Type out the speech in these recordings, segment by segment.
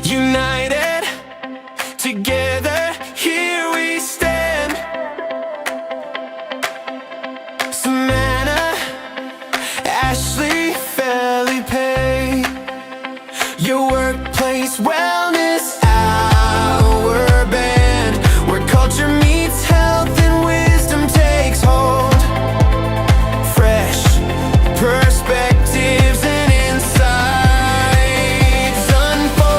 United, together, here we stand. Savannah, Ashley, Felipe, your workplace wellness hour band, where culture meets health and wisdom takes hold. Fresh perspectives and insights unfold.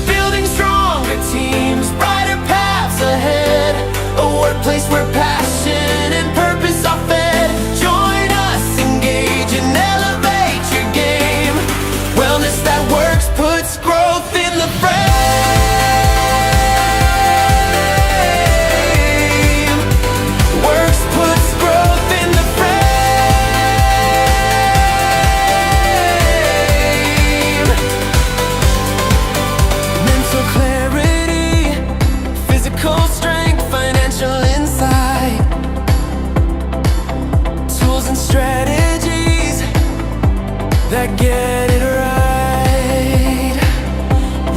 Building stronger teams, brighter paths ahead. A workplace where passion and purpose are fed. Join us, engage and elevate your game. Wellness that works puts growth in the frame. Works puts growth in the frame. Mental clarity, physical strength, financial insight, tools and strategies that get it right.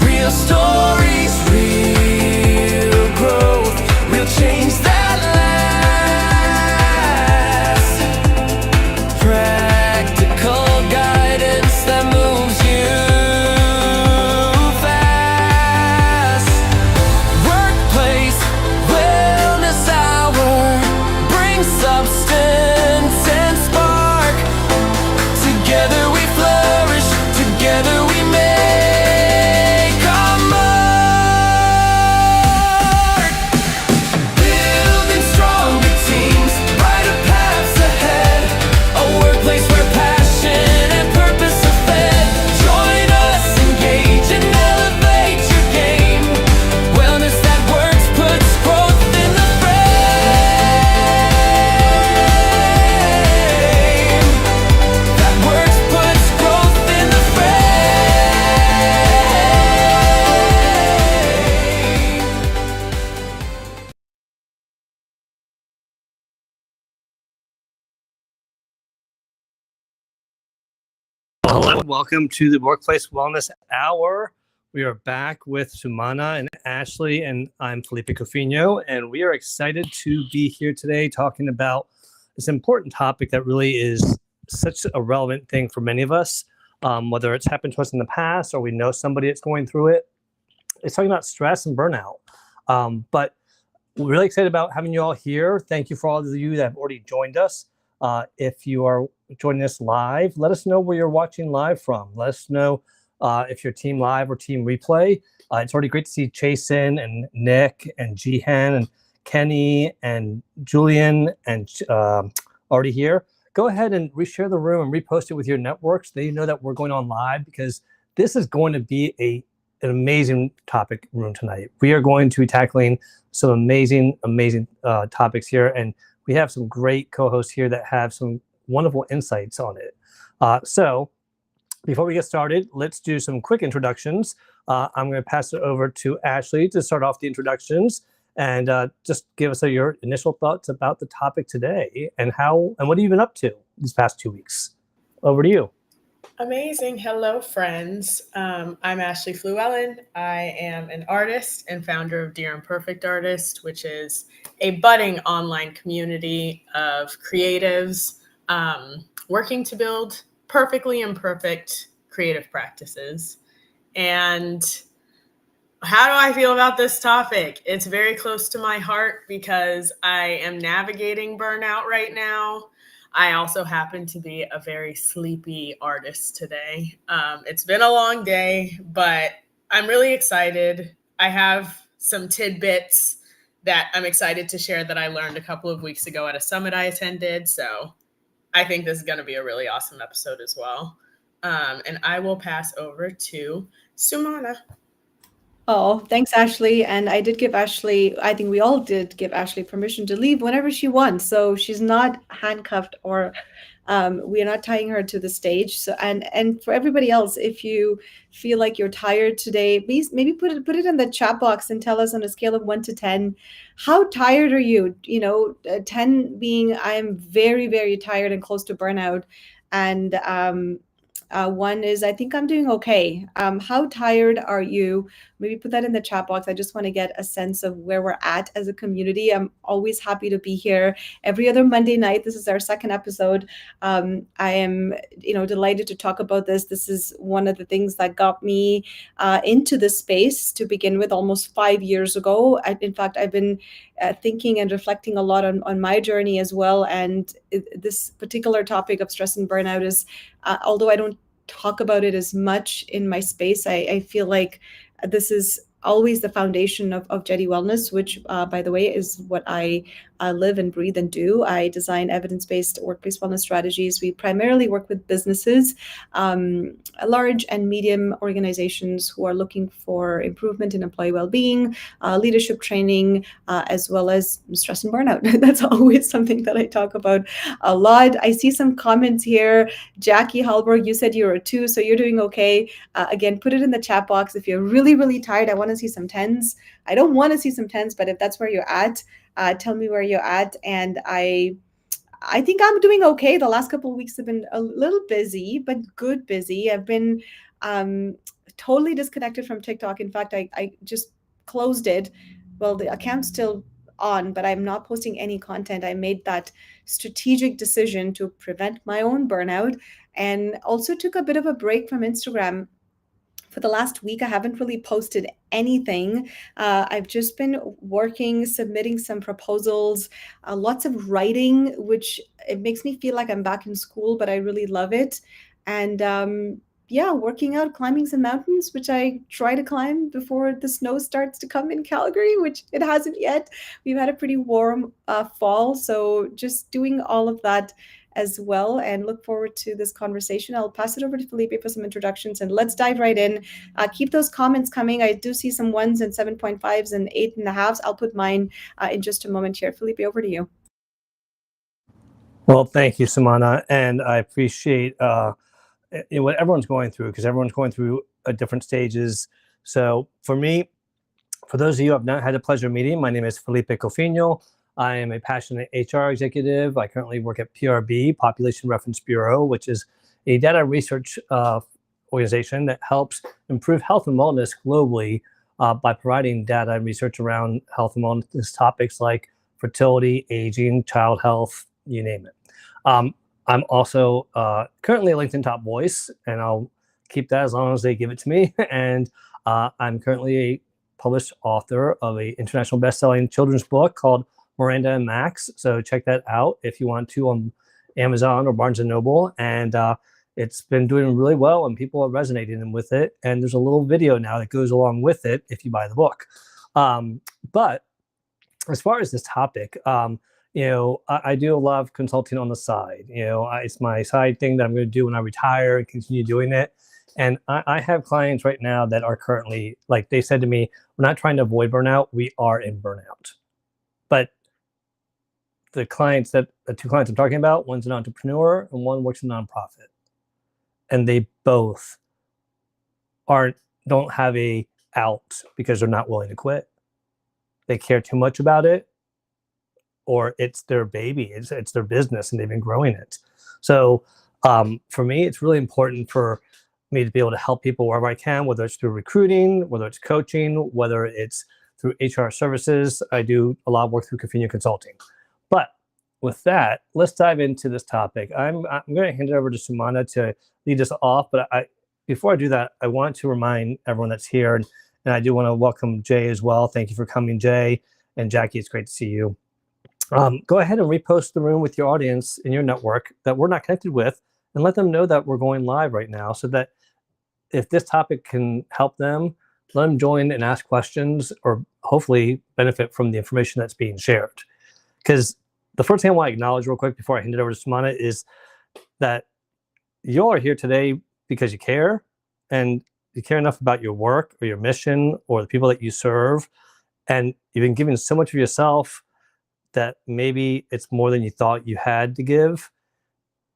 Real stories, real growth, real change that lasts. Practical guidance that moves you fast. Workplace wellness hour, bring substance and spark. Together we flourish, together we make our mark. Building stronger teams, brighter paths ahead. A workplace where passion and purpose are fed. Join us, engage and elevate your game. Wellness that works puts growth in the frame. That works puts growth in the Hello, and welcome to the Workplace Wellness Hour. We are back with Sumana and Ashley, and I'm Felipe Cofino, and we are excited to be here today talking about this important topic that really is such a relevant thing for many of us, whether it's happened to us in the past or we know somebody that's going through it. It's talking about stress and burnout. But we're really excited about having you all here. Thank you for all of you that have already joined us. If you are joining us live, let us know where you're watching live from. Let us know if you're team live or team replay. It's already great to see Jason and Nick and Jihan and Kenny and Julian and already here. Go ahead and reshare the room and repost it with your networks. They know that we're going on live because this is going to be an amazing topic room tonight. We are going to be tackling some amazing topics here, and we have some great co-hosts here that have some wonderful insights on it. So before we get started, let's do some quick introductions. I'm going to pass it over to Ashley to start off the introductions and just give us your initial thoughts about the topic today and what have you been up to these past 2 weeks. Over to you. Amazing. Hello, friends. I'm Ashley Fluellen. I am an artist and founder of Dear Imperfect Artist, which is a budding online community of creatives working to build perfectly imperfect creative practices. And how do I feel about this topic? It's very close to my heart because I am navigating burnout right now. I also happen to be a very sleepy artist today. It's been a long day, but I'm really excited. I have some tidbits that I'm excited to share that I learned a couple of weeks ago at a summit I attended. So I think this is going to be a really awesome episode as well. And I will pass over to Sumana. Oh, thanks, Ashley. And I did give Ashley, I think we all did give Ashley permission to leave whenever she wants. So she's not handcuffed or we are not tying her to the stage. So and for everybody else, if you feel like you're tired today, please maybe put it in the chat box and tell us on a scale of 1 to 10, how tired are you? 10 being I am very, very tired and close to burnout. And One is, I think I'm doing okay. How tired are you? Maybe put that in the chat box. I just want to get a sense of where we're at as a community. I'm always happy to be here every other Monday night. This is our second episode. I am, delighted to talk about this. This is one of the things that got me into this space to begin with almost 5 years ago. In fact, I've been thinking and reflecting a lot on my journey as well. And this particular topic of stress and burnout is, although I don't talk about it as much in my space, I feel like this is always the foundation of Jetty Wellness, which, by the way, is what I live and breathe and do. I design evidence-based workplace wellness strategies. We primarily work with businesses, large and medium organizations who are looking for improvement in employee well-being, leadership training, as well as stress and burnout. That's always something that I talk about a lot. I see some comments here. Jackie Hallberg, you said you were a 2, so you're doing okay. Again, put it in the chat box. If you're really, really tired, I want to see some 10s. I don't want to see some 10s, but if that's where you're at, tell me where you're at. And I think I'm doing okay. The last couple of weeks have been a little busy, but good busy. I've been totally disconnected from TikTok. In fact, I just closed it. Well, the account's still on, but I'm not posting any content. I made that strategic decision to prevent my own burnout, and also took a bit of a break from Instagram. For the last week, I haven't really posted anything. I've just been working, submitting some proposals, lots of writing, which it makes me feel like I'm back in school, but I really love it. And working out, climbing some mountains, which I try to climb before the snow starts to come in Calgary, which it hasn't yet. We've had a pretty warm fall, so just doing all of that as well, and look forward to this conversation. I'll pass it over to Felipe for some introductions, and let's dive right in. Keep those comments coming. I do see some 1s and 7.5s and 8.5s. I'll put mine in just a moment here. Felipe, over to you. Well, thank you, Samana, and I appreciate what everyone's going through, because everyone's going through different stages. So for me, for those of you who have not had the pleasure of meeting, my name is Felipe Cofino. I am a passionate HR executive. I currently work at PRB, Population Reference Bureau, which is a data research organization that helps improve health and wellness globally by providing data and research around health and wellness topics like fertility, aging, child health, you name it. I'm also currently a LinkedIn top voice, and I'll keep that as long as they give it to me. And I'm currently a published author of an international best-selling children's book called Miranda and Max. So check that out if you want to on Amazon or Barnes & Noble. And it's been doing really well, and people are resonating with it. And there's a little video now that goes along with it if you buy the book. But as far as this topic, I do a lot of consulting on the side. It's my side thing that I'm going to do when I retire and continue doing it. And I have clients right now that are currently, like they said to me, we're not trying to avoid burnout, we are in burnout. But the two clients I'm talking about, one's an entrepreneur and one works in a nonprofit. And they both don't have a out because they're not willing to quit. They care too much about it, or it's their baby, it's their business, and they've been growing it. So for me, it's really important for me to be able to help people wherever I can, whether it's through recruiting, whether it's coaching, whether it's through HR services. I do a lot of work through Cofino Consulting. But with that, let's dive into this topic. I'm going to hand it over to Sumana to lead us off. But before I do that, I want to remind everyone that's here, and I do want to welcome Jay as well. Thank you for coming, Jay. And Jackie, it's great to see you. Go ahead and repost the room with your audience in your network that we're not connected with, and let them know that we're going live right now, so that if this topic can help them, let them join and ask questions, or hopefully benefit from the information that's being shared. Because the first thing I want to acknowledge real quick before I hand it over to Sumana is that you all are here today because you care, and you care enough about your work or your mission or the people that you serve, and you've been giving so much of yourself that maybe it's more than you thought you had to give.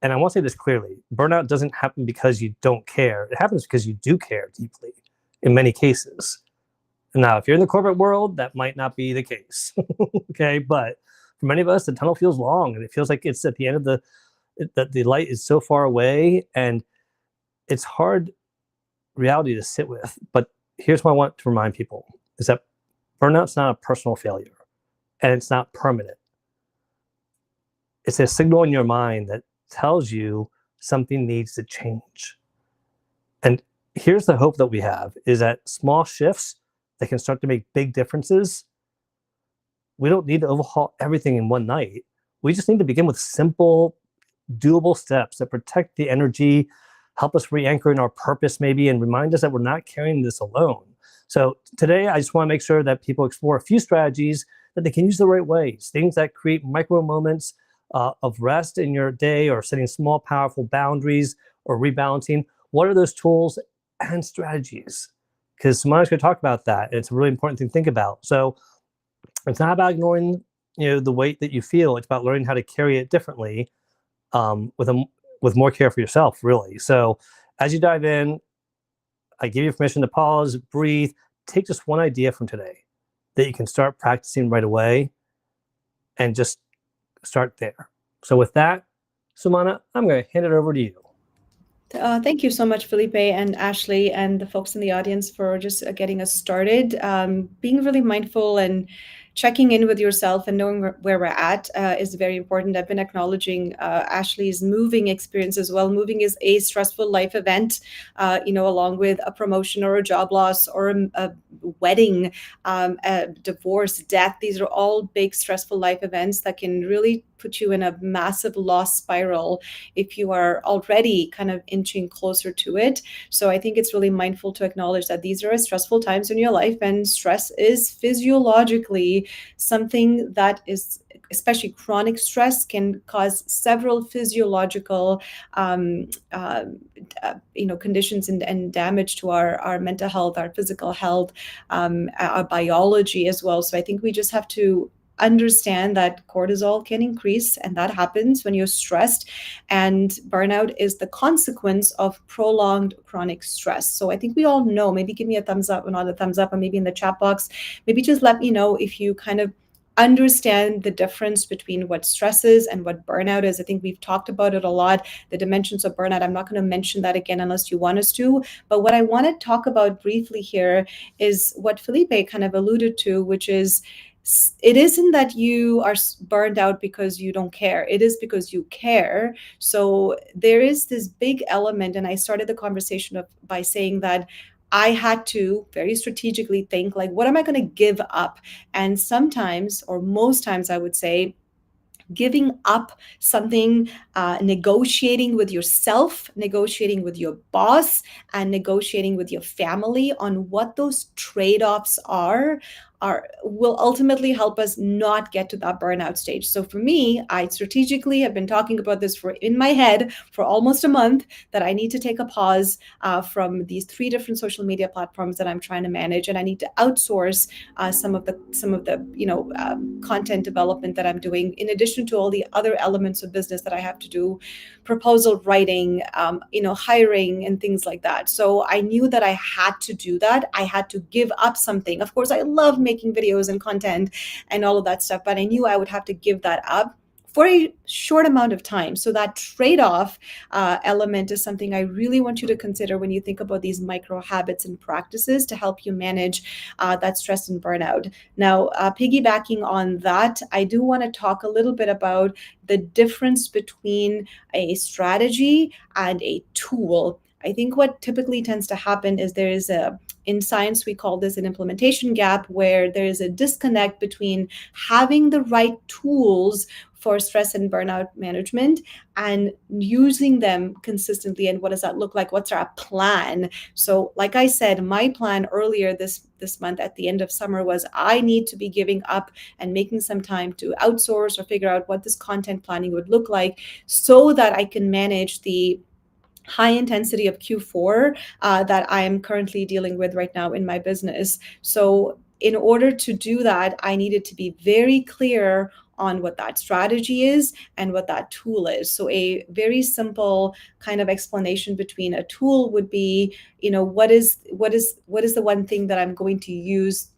And I want to say this clearly, burnout doesn't happen because you don't care. It happens because you do care deeply in many cases. Now, if you're in the corporate world, that might not be the case. Okay, but for many of us, the tunnel feels long, and it feels like it's at the end of the light is so far away, and it's hard reality to sit with. But here's what I want to remind people is that burnout's not a personal failure and it's not permanent. It's a signal in your mind that tells you something needs to change. And here's the hope that we have is that small shifts that can start to make big differences. We don't need to overhaul everything in one night. We just need to begin with simple, doable steps that protect the energy, help us re-anchor in our purpose maybe, and remind us that we're not carrying this alone. So today, I just want to make sure that people explore a few strategies that they can use the right ways, things that create micro moments of rest in your day or setting small, powerful boundaries or rebalancing. What are those tools and strategies? Because Samana's going to talk about that. And it's a really important thing to think about. So it's not about ignoring, the weight that you feel. It's about learning how to carry it differently with more care for yourself, really. So as you dive in, I give you permission to pause, breathe, take just one idea from today that you can start practicing right away and just start there. So with that, Sumana, I'm going to hand it over to you. Thank you so much, Felipe and Ashley and the folks in the audience for just getting us started. Being really mindful and checking in with yourself and knowing where we're at is very important. I've been acknowledging Ashley's moving experience as well. Moving is a stressful life event, along with a promotion or a job loss or a wedding, a divorce, death. These are all big stressful life events that can really put you in a massive loss spiral if you are already kind of inching closer to it. So I think it's really mindful to acknowledge that these are stressful times in your life, and stress is physiologically something that is, especially chronic stress, can cause several physiological conditions and damage to our mental health, our physical health, our biology as well. So I think we just have to understand that cortisol can increase, and that happens when you're stressed, and burnout is the consequence of prolonged chronic stress. So I think we all know, maybe give me a thumbs up or not a thumbs up, or maybe in the chat box, maybe just let me know if you kind of understand the difference between what stress is and what burnout is. I think we've talked about it a lot, the dimensions of burnout. I'm not going to mention that again unless you want us to. But what I want to talk about briefly here is what Felipe kind of alluded to, which is it isn't that you are burned out because you don't care. It is because you care. So there is this big element, and I started the conversation by saying that I had to very strategically think, like, what am I going to give up? And sometimes, or most times, I would say, giving up something, negotiating with yourself, negotiating with your boss, and negotiating with your family on what those trade-offs will ultimately help us not get to that burnout stage. So for me, I strategically have been talking about this in my head for almost a month, that I need to take a pause from these 3 different social media platforms that I'm trying to manage, and I need to outsource some of the content development that I'm doing, in addition to all the other elements of business that I have to do, proposal writing, hiring, and things like that. So I knew that I had to do that. I had to give up something. Of course, I love making videos and content and all of that stuff, but I knew I would have to give that up for a short amount of time. So that trade-off element is something I really want you to consider when you think about these micro habits and practices to help you manage that stress and burnout. Now, piggybacking on that, I do want to talk a little bit about the difference between a strategy and a tool. I think what typically tends to happen is in science, we call this an implementation gap, where there is a disconnect between having the right tools for stress and burnout management and using them consistently. And what does that look like? What's our plan? So like I said, my plan earlier this month at the end of summer was I need to be giving up and making some time to outsource or figure out what this content planning would look like, so that I can manage the high intensity of Q4 that I am currently dealing with right now in my business. So in order to do that, I needed to be very clear on what that strategy is and what that tool is. So a very simple kind of explanation between a tool would be, what is the one thing that I'm going to use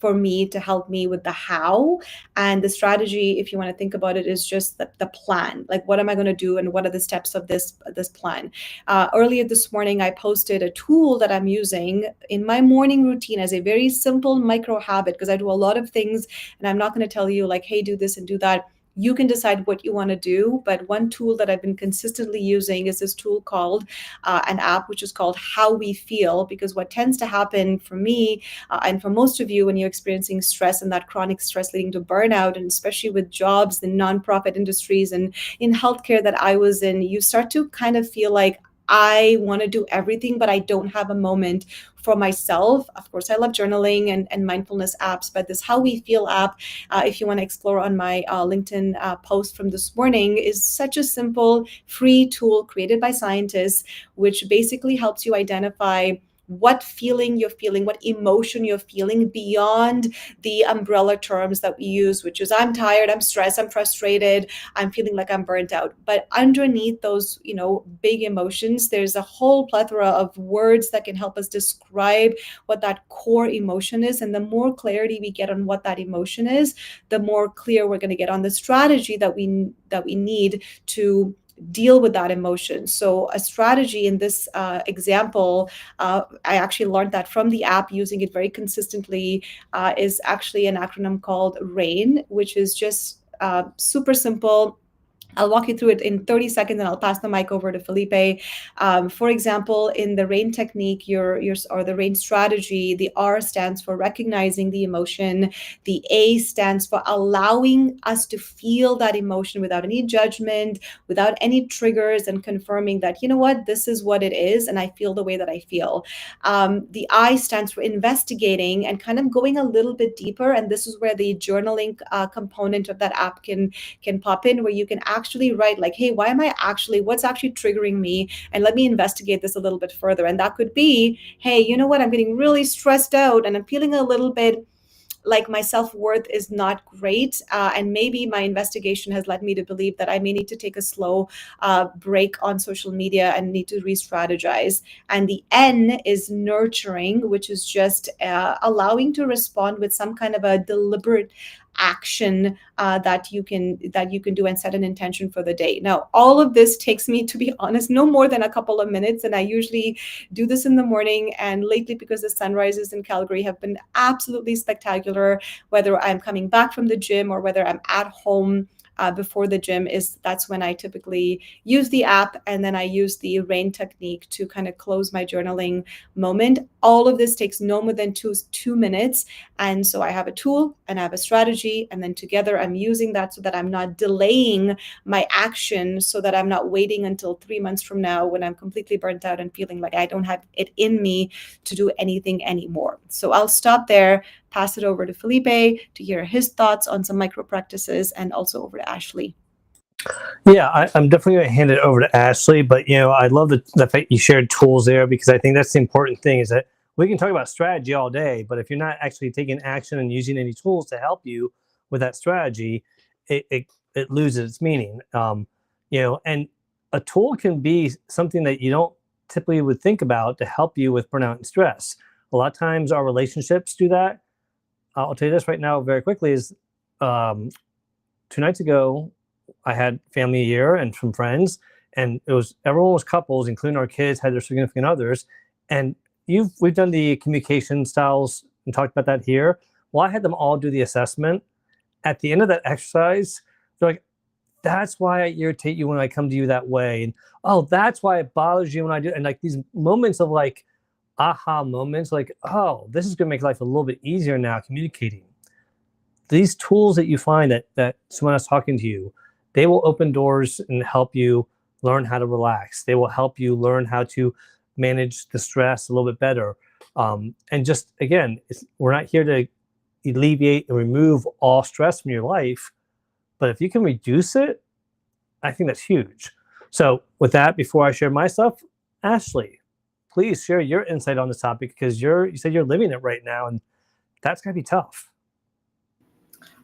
for me to help me with the how. And the strategy, if you want to think about it, is just the plan. Like, what am I going to do, and what are the steps of this plan? Earlier this morning, I posted a tool that I'm using in my morning routine as a very simple micro habit, because I do a lot of things, and I'm not going to tell you like, hey, do this and do that. You can decide what you want to do. But one tool that I've been consistently using is this tool called an app, which is called How We Feel. Because what tends to happen for me and for most of you when you're experiencing stress and that chronic stress leading to burnout, and especially with jobs in nonprofit industries and in healthcare that I was in, you start to kind of feel like, I want to do everything, but I don't have a moment for myself. Of course, I love journaling and mindfulness apps, but this How We Feel app, if you want to explore on my LinkedIn post from this morning, is such a simple, free tool created by scientists, which basically helps you identify what feeling you're feeling, what emotion you're feeling beyond the umbrella terms that we use, which is I'm tired, I'm stressed, I'm frustrated, I'm feeling like I'm burnt out. But underneath those, big emotions, there's a whole plethora of words that can help us describe what that core emotion is. And the more clarity we get on what that emotion is, the more clear we're going to get on the strategy that we need to deal with that emotion. So a strategy in this example, I actually learned that from the app, using it very consistently, is actually an acronym called RAIN, which is just super simple. I'll walk you through it in 30 seconds, and I'll pass the mic over to Felipe. For example, in the RAIN technique, or the RAIN strategy, the R stands for recognizing the emotion. The A stands for allowing us to feel that emotion without any judgment, without any triggers, and confirming that, you know what, this is what it is, and I feel the way that I feel. The I stands for investigating and kind of going a little bit deeper, and this is where the journaling component of that app can pop in, where you can actually write like, hey, what's actually triggering me? And let me investigate this a little bit further. And that could be, hey, you know what? I'm getting really stressed out and I'm feeling a little bit like my self-worth is not great. And maybe my investigation has led me to believe that I may need to take a slow break on social media and need to re-strategize. And the N is nurturing, which is just allowing to respond with some kind of a deliberate action that you can do and set an intention for the day. Now, all of this takes me, to be honest, no more than a couple of minutes, and I usually do this in the morning. And lately, because the sunrises in Calgary have been absolutely spectacular, whether I'm coming back from the gym or whether I'm at home before the gym, that's when I typically use the app, and then I use the RAIN technique to kind of close my journaling moment. All of this takes no more than two minutes. And so I have a tool and I have a strategy, and then together I'm using that so that I'm not delaying my action, so that I'm not waiting until 3 months from now when I'm completely burnt out and feeling like I don't have it in me to do anything anymore. So I'll stop there, pass it over to Felipe to hear his thoughts on some micro practices, and also over to Ashley. Yeah, I'm definitely going to hand it over to Ashley, but I love the fact you shared tools there, because I think that's the important thing, is that we can talk about strategy all day, but if you're not actually taking action and using any tools to help you with that strategy, it loses its meaning. And a tool can be something that you don't typically would think about to help you with burnout and stress. A lot of times our relationships do that. I'll tell you this right now very quickly, is 2 nights ago, I had family year and some friends, and everyone was couples, including our kids had their significant others. And we've done the communication styles and talked about that here. Well, I had them all do the assessment. At the end of that exercise, they're like, that's why I irritate you when I come to you that way. And, oh, that's why it bothers you when I do. And like these moments of like aha moments, like, oh, this is going to make life a little bit easier now communicating. These tools that you find that someone else talking to you, they will open doors and help you learn how to relax. They will help you learn how to manage the stress a little bit better. And just, again, we're not here to alleviate and remove all stress from your life, but if you can reduce it, I think that's huge. So with that, before I share my stuff, Ashley, please share your insight on this topic, because you said you're living it right now, and that's gotta be tough.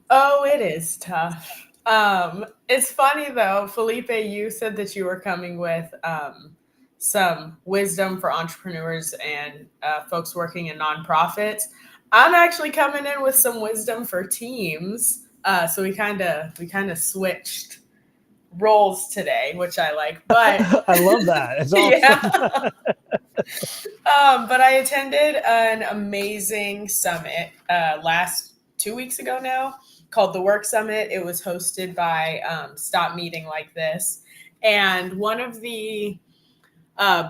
Oh, it is tough. It's funny though, Felipe, you said that you were coming with some wisdom for entrepreneurs and folks working in nonprofits. I'm actually coming in with some wisdom for teams. So we kind of switched roles today, which I like. But I love that. It's awesome. yeah. But I attended an amazing summit last 2 weeks ago now called the Work Summit. It was hosted by Stop Meeting Like This. And one of the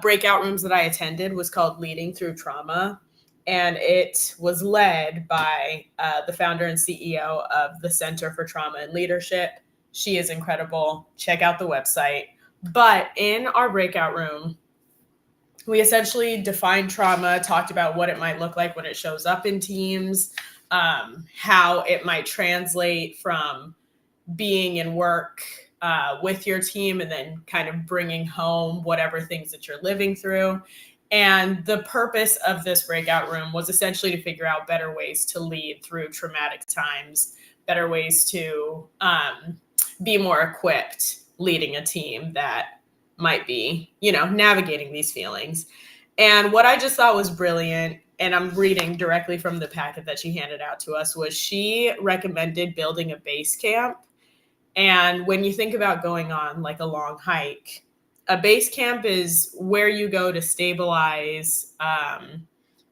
breakout rooms that I attended was called Leading Through Trauma. And it was led by the founder and CEO of the Center for Trauma and Leadership. She is incredible. Check out the website. But in our breakout room, we essentially defined trauma, talked about what it might look like when it shows up in teams, how it might translate from being in work with your team and then kind of bringing home whatever things that you're living through. And the purpose of this breakout room was essentially to figure out better ways to lead through traumatic times, better ways to be more equipped leading a team that might be, navigating these feelings. And what I just thought was brilliant, and I'm reading directly from the packet that she handed out to us, was she recommended building a base camp. And when you think about going on like a long hike, a base camp is where you go to stabilize,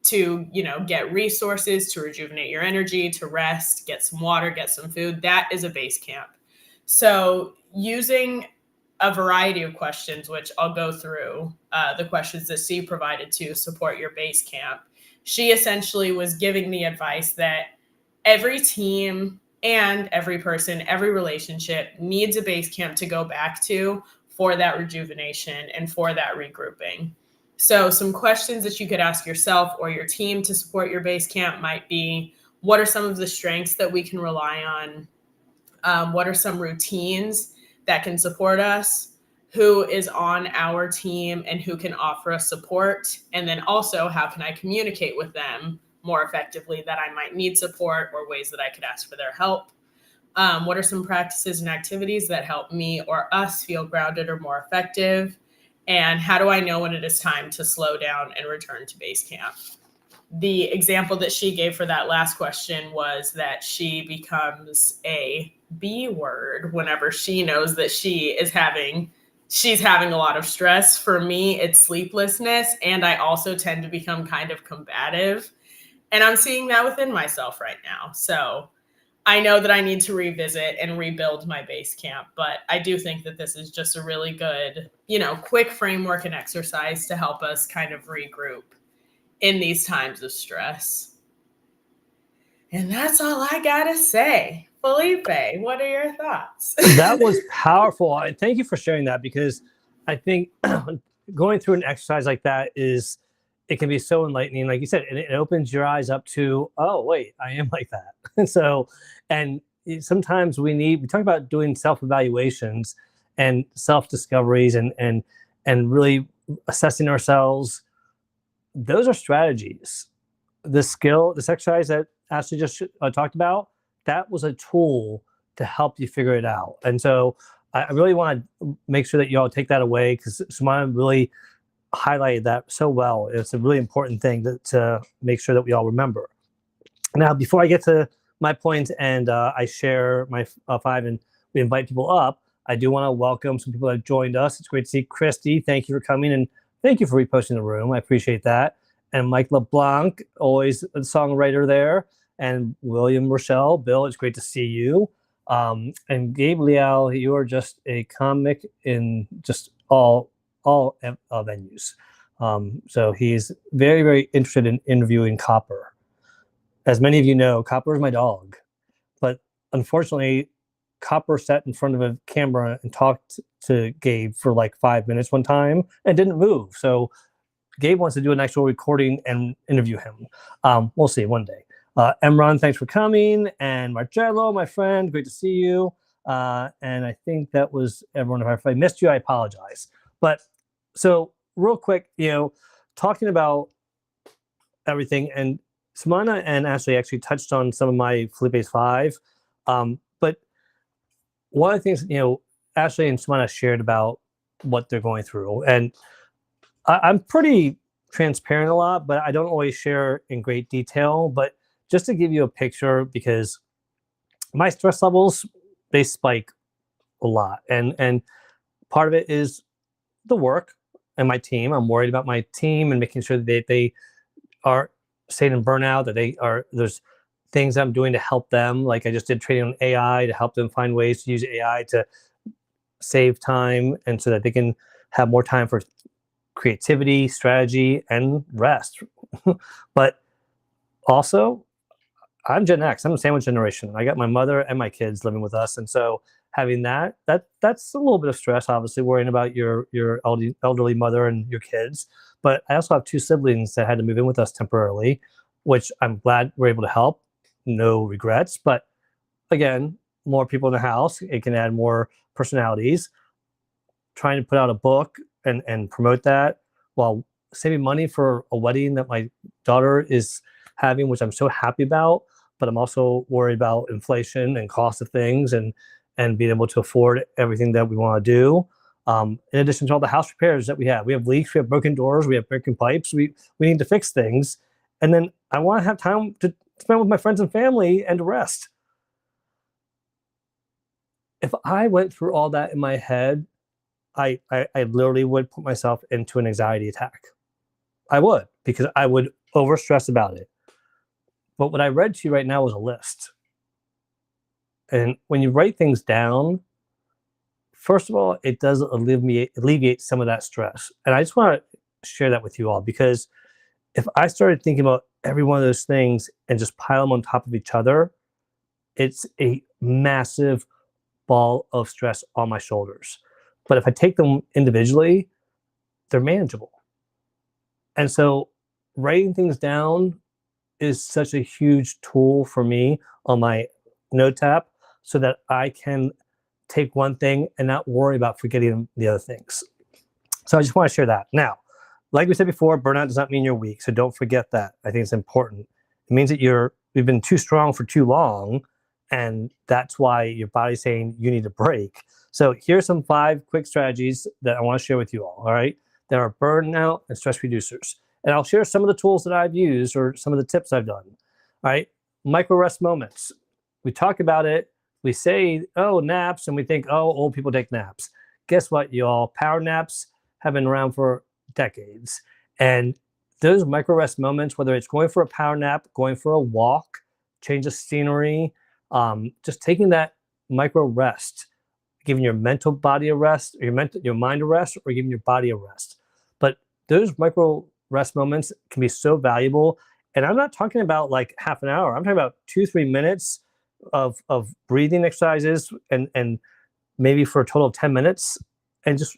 to, get resources, to rejuvenate your energy, to rest, get some water, get some food. That is a base camp. So using a variety of questions, which I'll go through the questions that she provided to support your base camp. She essentially was giving the advice that every team and every person, every relationship needs a base camp to go back to for that rejuvenation and for that regrouping. So some questions that you could ask yourself or your team to support your base camp might be, what are some of the strengths that we can rely on? What are some routines that can support us? Who is on our team and who can offer us support? And then also, how can I communicate with them more effectively that I might need support, or ways that I could ask for their help? What are some practices and activities that help me or us feel grounded or more effective? And how do I know when it is time to slow down and return to base camp? The example that she gave for that last question was that she becomes a B word whenever she knows that she's having a lot of stress. For me, it's sleeplessness. And I also tend to become kind of combative. And I'm seeing that within myself right now. So I know that I need to revisit and rebuild my base camp, but I do think that this is just a really good, quick framework and exercise to help us kind of regroup in these times of stress. And that's all I gotta say. Felipe, what are your thoughts? That was powerful. Thank you for sharing that, because I think going through an exercise like that it can be so enlightening. Like you said, it opens your eyes up to, oh, wait, I am like that. And sometimes we talk about doing self-evaluations and self-discoveries and really assessing ourselves. Those are strategies. This exercise that Ashley just talked about, that was a tool to help you figure it out. And so I really want to make sure that you all take that away, because Samana really highlighted that so well. It's a really important thing to make sure that we all remember. Now, before I get to my points and I share my 5 and we invite people up, I do want to welcome some people that have joined us. It's great to see Christy. Thank you for coming, and thank you for reposting the room. I appreciate that. And Mike LeBlanc, always a songwriter there. And William Rochelle, Bill, it's great to see you. And Gabe Leal, you are just a comic in just all venues. So he's very, very interested in interviewing Copper. As many of you know, Copper is my dog. But unfortunately, Copper sat in front of a camera and talked to Gabe for like 5 minutes one time and didn't move. So Gabe wants to do an actual recording and interview him. We'll see one day. Emron, thanks for coming. And Marcello, my friend, great to see you. And I think that was everyone. If I missed you, I apologize. But so real quick, talking about everything, and Samana and Ashley actually touched on some of my Felipe's 5. But one of the things, Ashley and Samana shared about what they're going through. And I'm pretty transparent a lot, but I don't always share in great detail. But just to give you a picture, because my stress levels, they spike a lot. And part of it is the work and my team. I'm worried about my team and making sure that they are staying in burnout, that there's things I'm doing to help them. Like I just did training on AI to help them find ways to use AI to save time, and so that they can have more time for creativity, strategy, and rest. But also, I'm Gen X. I'm a sandwich generation. I got my mother and my kids living with us, and so having that's a little bit of stress. Obviously, worrying about your elderly mother and your kids. But I also have two siblings that had to move in with us temporarily, which I'm glad we're able to help. No regrets. But again, more people in the house, it can add more personalities. Trying to put out a book and promote that while saving money for a wedding that my daughter is having, which I'm so happy about. But I'm also worried about inflation and cost of things, and being able to afford everything that we want to do. In addition to all the house repairs that we have leaks, we have broken doors, we have broken pipes. We need to fix things, and then I want to have time to spend with my friends and family and to rest. If I went through all that in my head, I literally would put myself into an anxiety attack. I would, because I would overstress about it. But what I read to you right now was a list. And when you write things down, first of all, it does alleviate some of that stress. And I just want to share that with you all, because if I started thinking about every one of those things and just pile them on top of each other, it's a massive ball of stress on my shoulders. But if I take them individually, they're manageable. And so writing things down is such a huge tool for me on my note app, so that I can take one thing and not worry about forgetting the other things. So I just want to share that. Now, like we said before, burnout does not mean you're weak. So don't forget that. I think it's important. It means that you've been too strong for too long. And that's why your body's saying you need a break. So here's some 5 quick strategies that I want to share with you all. All right. There are burnout and stress reducers. And I'll share some of the tools that I've used or some of the tips I've done. All right. Micro rest moments. We talk about it. We say, oh, naps, and we think, oh, old people take naps. Guess what, y'all? Power naps have been around for decades. And those micro rest moments, whether it's going for a power nap, going for a walk, change of scenery, just taking that micro rest, giving your mental body a rest, or your mind a rest, or giving your body a rest. But those micro rest moments can be so valuable. And I'm not talking about like half an hour. I'm talking about 2-3 minutes of breathing exercises, and maybe for a total of 10 minutes, and just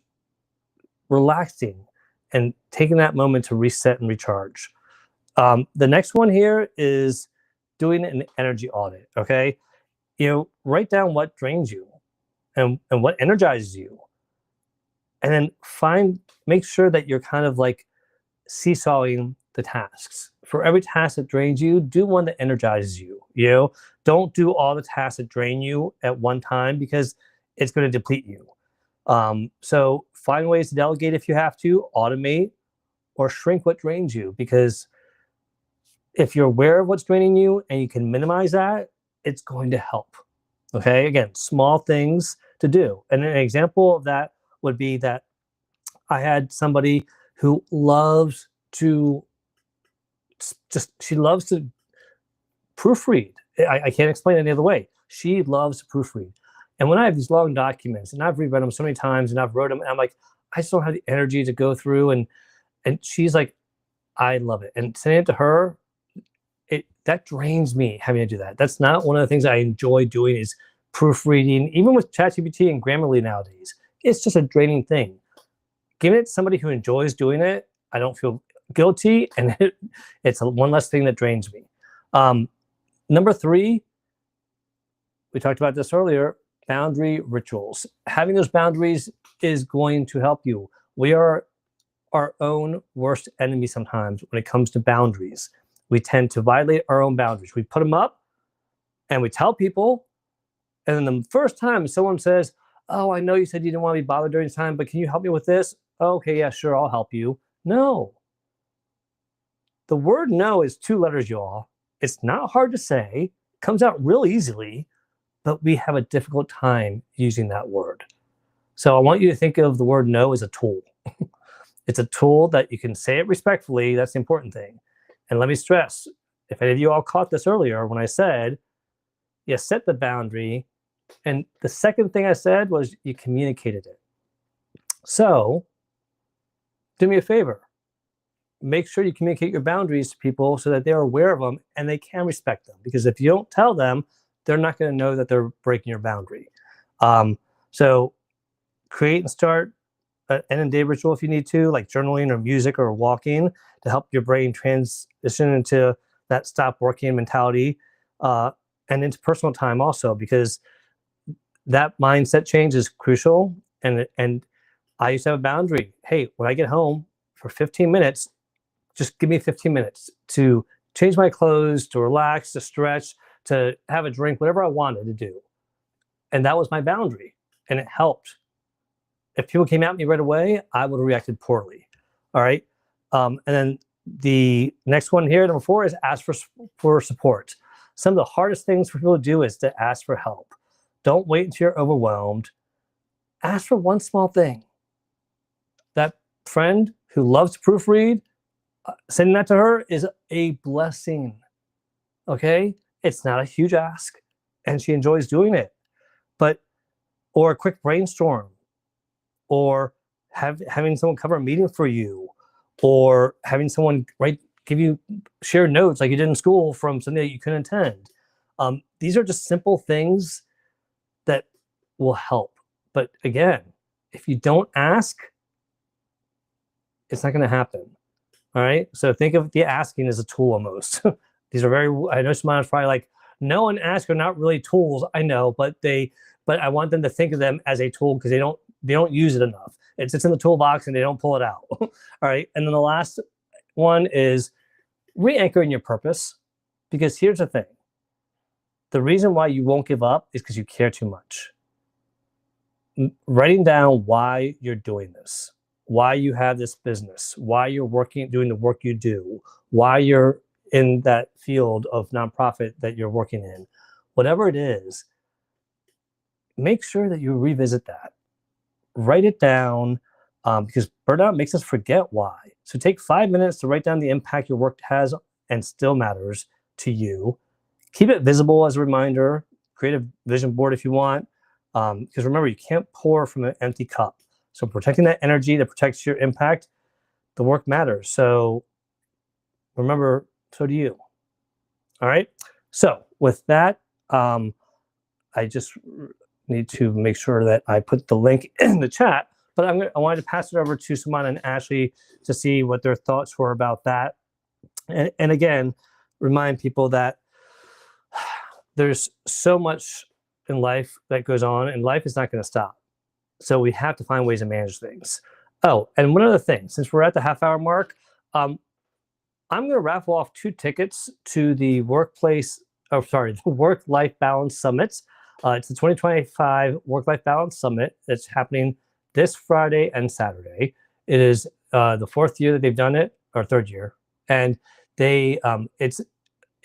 relaxing and taking that moment to reset and recharge. The next one here is doing an energy audit. Okay. Write down what drains you and what energizes you. And then make sure that you're kind of like seesawing the tasks. For every task that drains you, do one that energizes you. Don't do all the tasks that drain you at one time, because it's going to deplete you. So find ways to delegate if you have to, automate, or shrink what drains you. Because if you're aware of what's draining you and you can minimize that, it's going to help. Okay, again, small things to do. And an example of that would be that I had somebody who loves to proofread. I can't explain it any other way. She loves to proofread. And when I have these long documents, and I've reread them so many times, and I've wrote them, and I'm like, I just don't have the energy to go through. And she's like, I love it. And sending it to her, that drains me having to do that. That's not one of the things I enjoy doing, is proofreading. Even with ChatGPT and Grammarly nowadays, it's just a draining thing. Giving it to somebody who enjoys doing it, I don't feel guilty, and it's one less thing that drains me. Number 3, we talked about this earlier, boundary rituals. Having those boundaries is going to help you. We are our own worst enemy sometimes when it comes to boundaries. We tend to violate our own boundaries. We put them up and we tell people, and then the first time someone says, oh, I know you said you didn't want to be bothered during this time, but can you help me with this? Oh, okay, yeah, sure, I'll help you. No. The word no is 2 letters, y'all. It's not hard to say, comes out real easily, but we have a difficult time using that word. So I want you to think of the word no as a tool. It's a tool that you can say it respectfully. That's the important thing. And let me stress, if any of you all caught this earlier when I said, you set the boundary. And the second thing I said was you communicated it. So do me a favor. Make sure you communicate your boundaries to people so that they're aware of them and they can respect them. Because if you don't tell them, they're not going to know that they're breaking your boundary. So create and start an end of day ritual if you need to, like journaling or music or walking, to help your brain transition into that stop working mentality, and into personal time also, because that mindset change is crucial. And I used to have a boundary. Hey, when I get home for 15 minutes, just give me 15 minutes to change my clothes, to relax, to stretch, to have a drink, whatever I wanted to do. And that was my boundary, and it helped. If people came at me right away, I would have reacted poorly. All right. And then the next one here, number 4, is ask for support. Some of the hardest things for people to do is to ask for help. Don't wait until you're overwhelmed. Ask for one small thing. That friend who loves to proofread, sending that to her is a blessing. Okay? It's not a huge ask, and she enjoys doing it. Or a quick brainstorm, or having someone cover a meeting for you, or having someone share notes like you did in school from something that you couldn't attend. These are just simple things that will help. But again, if you don't ask, it's not going to happen. All right. So think of the asking as a tool almost. These are I know someone's probably like, no and ask are not really tools. I know, but I want them to think of them as a tool because they don't use it enough. It sits in the toolbox and they don't pull it out. All right. And then the last one is re-anchoring your purpose. Because here's the thing. The reason why you won't give up is because you care too much. Writing down why you're doing this, why you have this business, why you're doing the work you do, why you're in that field of nonprofit that you're working in, whatever it is, make sure that you revisit that. Write it down, because burnout makes us forget why. So take 5 minutes to write down the impact your work has and still matters to you. Keep it visible as a reminder. Create a vision board if you want. Because remember, you can't pour from an empty cup. So protecting that energy that protects your impact, the work matters. So remember, so do you. All right. So with that, I just need to make sure that I put the link in the chat. But I wanted to pass it over to Samana and Ashley to see what their thoughts were about that. And again, remind people that there's so much in life that goes on, and life is not going to stop. So we have to find ways to manage things. Oh, and one other thing, since we're at the half-hour mark, I'm going to raffle off 2 tickets to the Work-Life Balance Summit. It's the 2025 Work-Life Balance Summit. It's happening this Friday and Saturday. It is the 4th year that they've done it, or 3rd year. And it's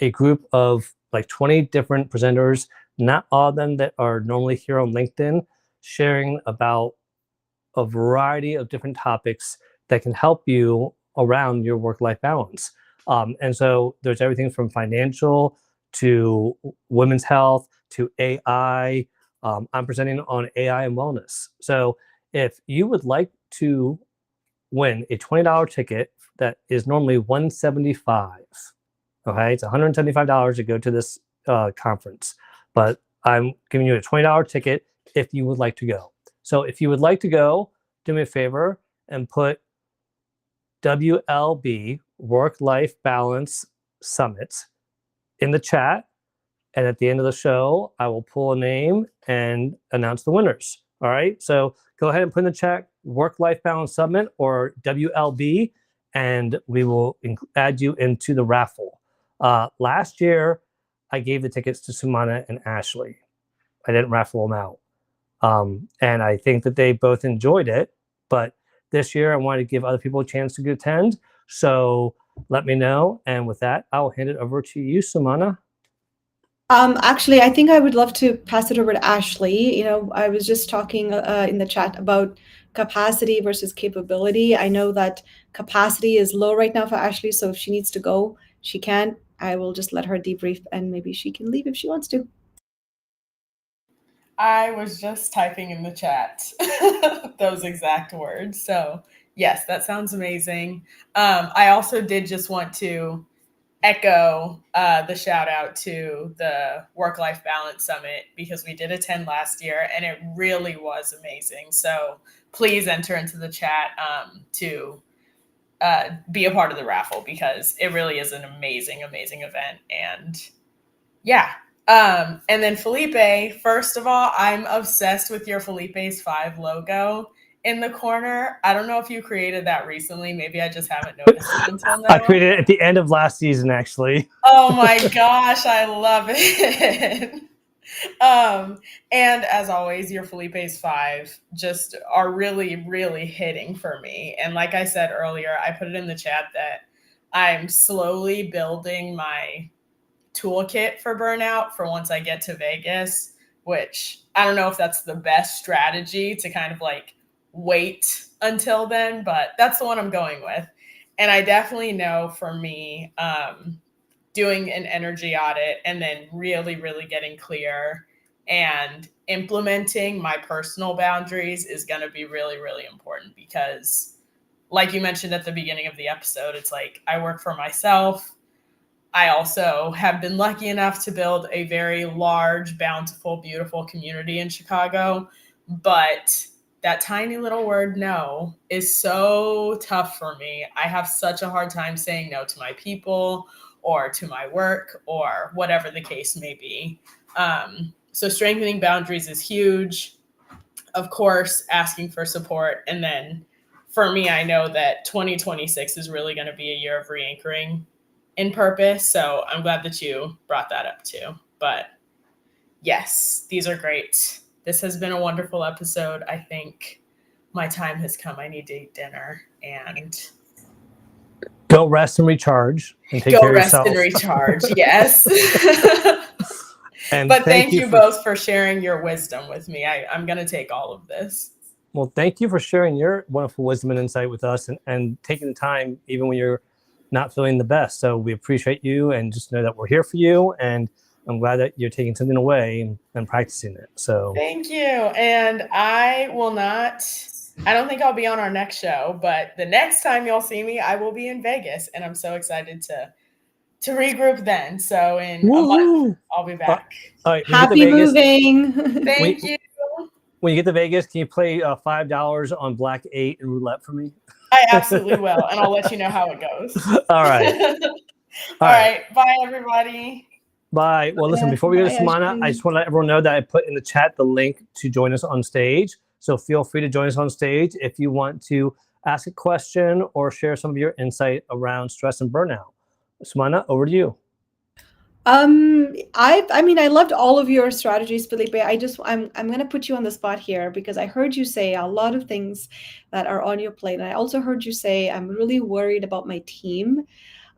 a group of like 20 different presenters, not all of them that are normally here on LinkedIn, sharing about a variety of different topics that can help you around your work-life balance. And so there's everything from financial to women's health to AI. I'm presenting on AI and wellness. So if you would like to win a $20 ticket that is normally $175, okay, it's $175 to go to this conference, but I'm giving you a $20 ticket if you would like to go. So if you would like to go, do me a favor and put WLB, Work-Life Balance Summit, in the chat. And at the end of the show, I will pull a name and announce the winners. All right. So go ahead and put in the chat Work-Life Balance Summit or WLB, and we will add you into the raffle. Last year, I gave the tickets to Sumana and Ashley. I didn't raffle them out. And I think that they both enjoyed it. But this year, I wanted to give other people a chance to attend. So let me know. And with that, I'll hand it over to you, Sumana. Actually, I think I would love to pass it over to Ashley. I was just talking in the chat about capacity versus capability. I know that capacity is low right now for Ashley, so if she needs to go, she can. I will just let her debrief, and maybe she can leave if she wants to. I was just typing in the chat those exact words. So yes, that sounds amazing. I also did just want to echo the shout out to the Work-Life Balance Summit, because we did attend last year and it really was amazing. So please enter into the chat to be a part of the raffle, because it really is an amazing, amazing event. And yeah. And then Felipe, first of all, I'm obsessed with your Felipe's 5 logo in the corner. I don't know if you created that recently. Maybe I just haven't noticed it until now. I created it at the end of last season, actually. Oh my gosh, I love it. And as always, your Felipe's 5 just are really, really hitting for me. And like I said earlier, I put it in the chat that I'm slowly building my toolkit for burnout for once I get to Vegas, which I don't know if that's the best strategy to kind of like wait until then, but that's the one I'm going with. And I definitely know for me, doing an energy audit and then really, really getting clear and implementing my personal boundaries is going to be really, really important, because like you mentioned at the beginning of the episode, it's like I work for myself. I also have been lucky enough to build a very large, bountiful, beautiful community in Chicago. But that tiny little word no is so tough for me. I have such a hard time saying no to my people or to my work or whatever the case may be. So strengthening boundaries is huge. Of course, asking for support. And then for me, I know that 2026 is really going to be a year of re-anchoring in purpose. So I'm glad that you brought that up too. But yes, these are great. This has been a wonderful episode. I think my time has come. I need to eat dinner and go rest and recharge and take care of yourself. Go rest and recharge. Yes. And but thank you both for sharing your wisdom with me. I'm going to take all of this. Well, thank you for sharing your wonderful wisdom and insight with us, and taking the time even when you're not feeling the best. So we appreciate you, and just know that we're here for you. And I'm glad that you're taking something away and practicing it. So thank you. And I don't think I'll be on our next show, but the next time you'll see me, I will be in Vegas, and I'm so excited to regroup then. So in a month, I'll be back. All right, happy moving. Thank you. When you get to Vegas, can you play $5 on Black 8 and roulette for me? I absolutely will, and I'll let you know how it goes. All right. All right. Bye, everybody. Bye. Well, listen, before we go to Sumana, I just want to let everyone know that I put in the chat the link to join us on stage. So feel free to join us on stage if you want to ask a question or share some of your insight around stress and burnout. Sumana, over to you. I loved all of your strategies, Felipe. I'm going to put you on the spot here, because I heard you say a lot of things that are on your plate. And I also heard you say, I'm really worried about my team.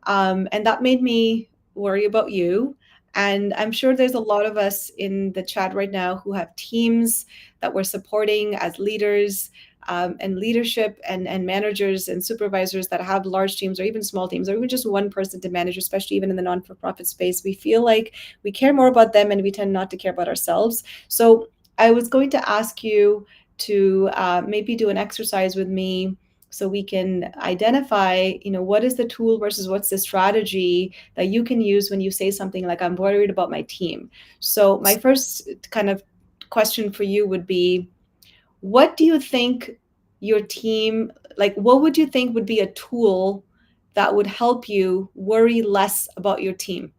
And that made me worry about you. And I'm sure there's a lot of us in the chat right now who have teams that we're supporting as leaders, and leadership and managers and supervisors that have large teams or even small teams, or even just one person to manage, especially even in the non-for-profit space. We feel like we care more about them and we tend not to care about ourselves. So I was going to ask you to maybe do an exercise with me so we can identify, what is the tool versus what's the strategy that you can use when you say something like, I'm worried about my team. So my first kind of question for you would be, what do you think your team, what would you think would be a tool that would help you worry less about your team?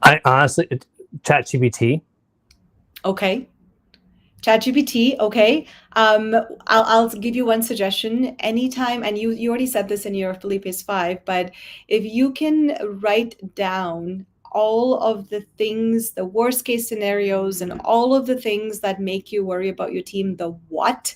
I honestly, ChatGPT. Okay. ChatGPT, okay. I'll give you one suggestion. Anytime, and you already said this in your Felipe's 5, but if you can write down all of the things, the worst case scenarios, and all of the things that make you worry about your team, the what.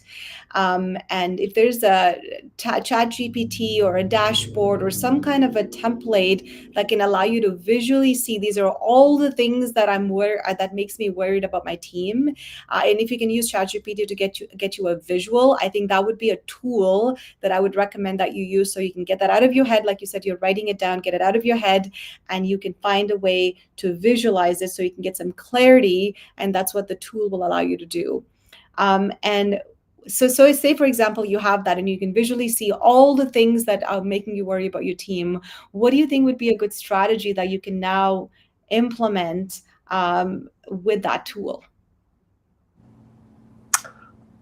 And if there's a chat GPT or a dashboard or some kind of a template that can allow you to visually see these are all the things that that makes me worried about my team, and if you can use chat GPT to get you a visual, I think that would be a tool that I would recommend that you use, so you can get that out of your head. Like you said, you're writing it down, get it out of your head, and you can find a way to visualize it so you can get some clarity, and that's what the tool will allow you to do. And so say, for example, you have that and you can visually see all the things that are making you worry about your team. What do you think would be a good strategy that you can now implement with that tool?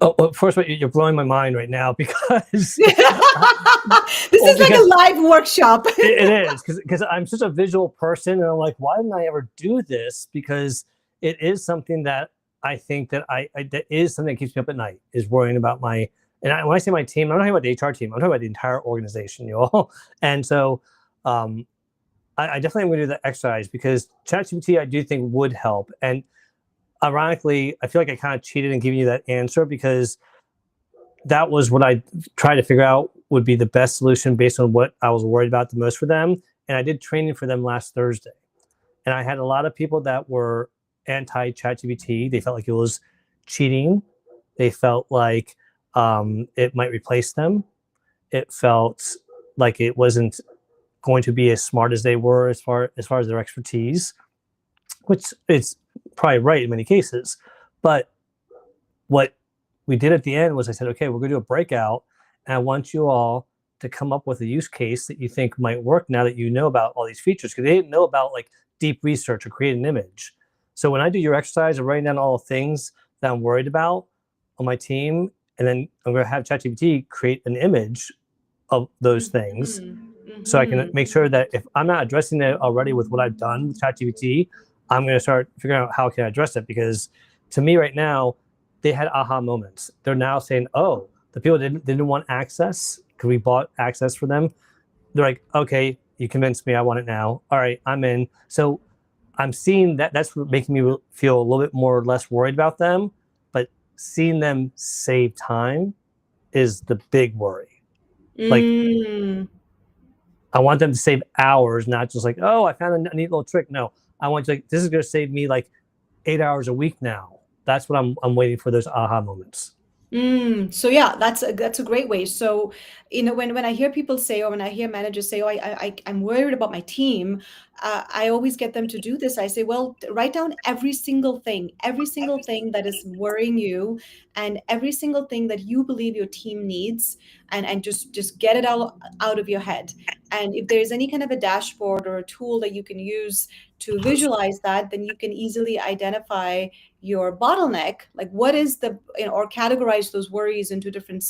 Oh, well, first of all, you're blowing my mind right now because This is like a live workshop. it is because I'm such a visual person, and I'm like, why didn't I ever do this? Because it is something that I think that that is something that keeps me up at night, is worrying about when I say my team, I'm not talking about the HR team, I'm talking about the entire organization, you all. And so I definitely am going to do that exercise because ChatGPT I do think would help. And ironically, I feel like I kind of cheated in giving you that answer because that was what I tried to figure out would be the best solution based on what I was worried about the most for them. And I did training for them last Thursday. And I had a lot of people that were anti-ChatGPT. They felt like it was cheating. They felt like it might replace them. It felt like it wasn't going to be as smart as they were as far as their expertise, which is probably right in many cases. But what we did at the end was I said, okay, we're going to do a breakout, and I want you all to come up with a use case that you think might work now that you know about all these features, because they didn't know about like deep research or create an image. So when I do your exercise of writing down all the things that I'm worried about on my team, and then I'm going to have ChatGPT create an image of those things, so I can make sure that if I'm not addressing it already with what I've done with ChatGPT, I'm going to start figuring out how can I address it. Because to me right now, they had aha moments. They're now saying, oh, the people didn't want access because we bought access for them. They're like, okay, you convinced me, I want it now. All right, I'm in. So I'm seeing that's making me feel a little bit more or less worried about them, but seeing them save time is the big worry. Like, I want them to save hours, not just like, oh, I found a neat little trick. No, I want to, like, this is going to save me like 8 hours a week now. That's what I'm waiting for, those aha moments. So yeah, that's a great way. So, when I hear people say, or when I hear managers say, oh, I'm worried about my team, I always get them to do this. I say, well, write down every single thing that is worrying you, and every single thing that you believe your team needs, and just get it all out of your head. And if there's any kind of a dashboard or a tool that you can use to visualize that, then you can easily identify your bottleneck, like what is or categorize those worries into different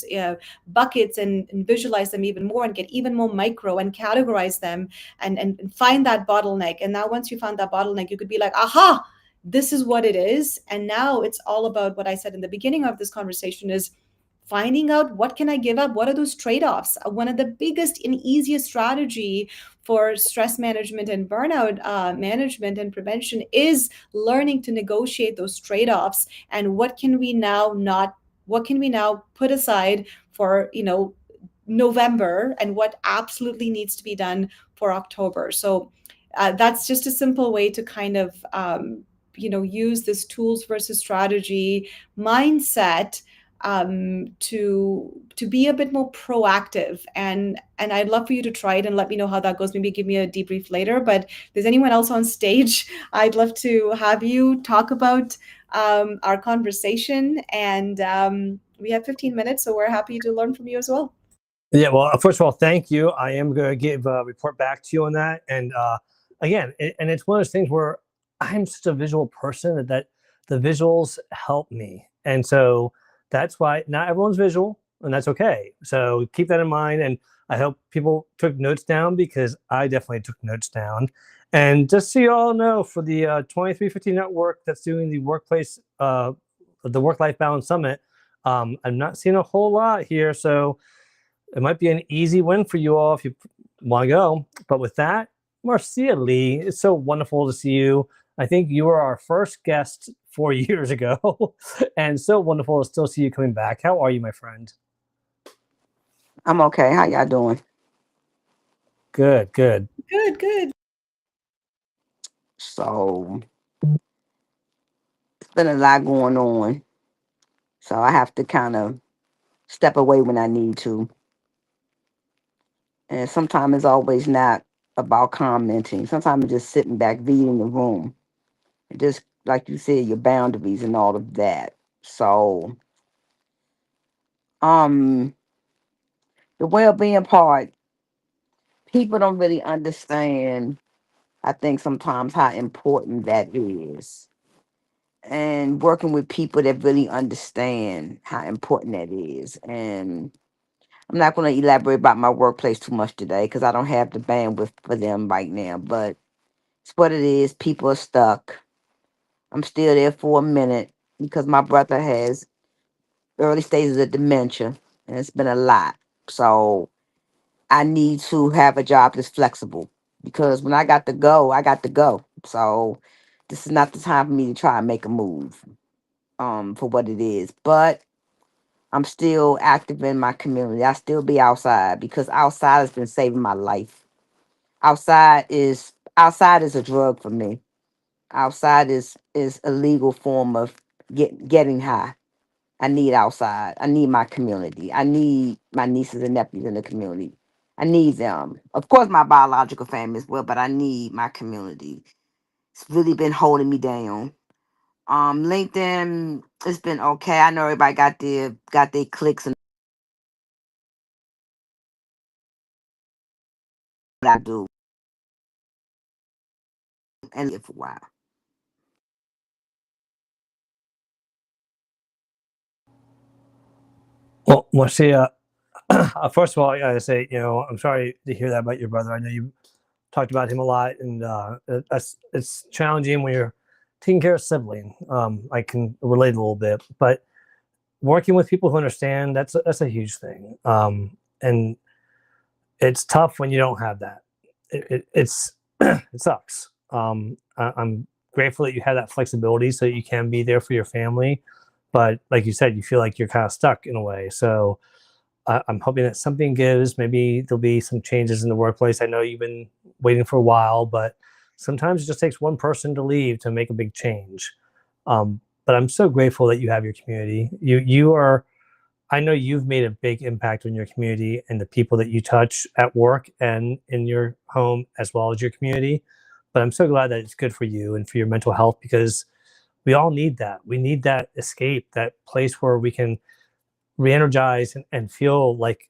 buckets, and visualize them even more, and get even more micro and categorize them, and find that bottleneck. And now once you found that bottleneck, you could be like, aha, this is what it is. And now it's all about what I said in the beginning of this conversation, is finding out what can I give up? What are those trade-offs? One of the biggest and easiest strategy for stress management and burnout management and prevention is learning to negotiate those trade-offs. And what can we now put aside for, November, and what absolutely needs to be done for October. So that's just a simple way to kind of, use this tools versus strategy mindset to be a bit more proactive. And I'd love for you to try it and let me know how that goes. Maybe give me a debrief later. But if there's anyone else on stage, I'd love to have you talk about our conversation. And we have 15 minutes, so we're happy to learn from you as well. Yeah, well, first of all, thank you. I am going to give a report back to you on that. And again, and it's one of those things where I'm such a visual person that the visuals help me. And so that's why not everyone's visual, and that's okay. So keep that in mind. And I hope people took notes down, because I definitely took notes down. And just so you all know, for the 2350 network that's doing the the Work-Life Balance Summit, I'm not seeing a whole lot here. So it might be an easy win for you all if you want to go. But with that, Marcia Lee, it's so wonderful to see you. I think you were our first guest 4 years ago, and so wonderful to still see you coming back. How are you, my friend? I'm okay. How y'all doing? Good, good. Good, good. So it's been a lot going on. So I have to kind of step away when I need to. And sometimes it's always not about commenting. Sometimes it's just sitting back, reading the room. And just like you said, your boundaries and all of that. So um the well-being part, people don't really understand, I think sometimes how important that is. And working with people that really understand how important that is. And I'm not going to elaborate about my workplace too much today because I don't have the bandwidth for them right now. But it's what it is. People are stuck. I'm still there for a minute because my brother has early stages of dementia, and it's been a lot. So I need to have a job that's flexible because when I got to go, I got to go. So this is not the time for me to try and make a move for what it is. But I'm still active in my community. I still be outside because outside has been saving my life. Outside is a drug for me. Outside is a legal form of getting high. I need outside. I need my community. I need my nieces and nephews in the community. I need them. Of course, my biological family as well, but I need my community. It's really been holding me down. LinkedIn, it's been okay. I know everybody got their clicks and what I do and live for a while. Well, Marcia, first of all, I gotta say, I'm sorry to hear that about your brother. I know you talked about him a lot, and it's challenging when you're taking care of a sibling. I can relate a little bit, but working with people who understand, that's a huge thing. And it's tough when you don't have that. It's it sucks. I'm grateful that you have that flexibility so that you can be there for your family, but like you said, you feel like you're kind of stuck in a way. So I'm hoping that something gives. Maybe there'll be some changes in the workplace. I know you've been waiting for a while, but sometimes it just takes one person to leave to make a big change. But I'm so grateful that you have your community. You are. I know you've made a big impact on your community and the people that you touch at work and in your home as well as your community. But I'm so glad that it's good for you and for your mental health because we all need that. We need that escape, that place where we can re-energize and feel like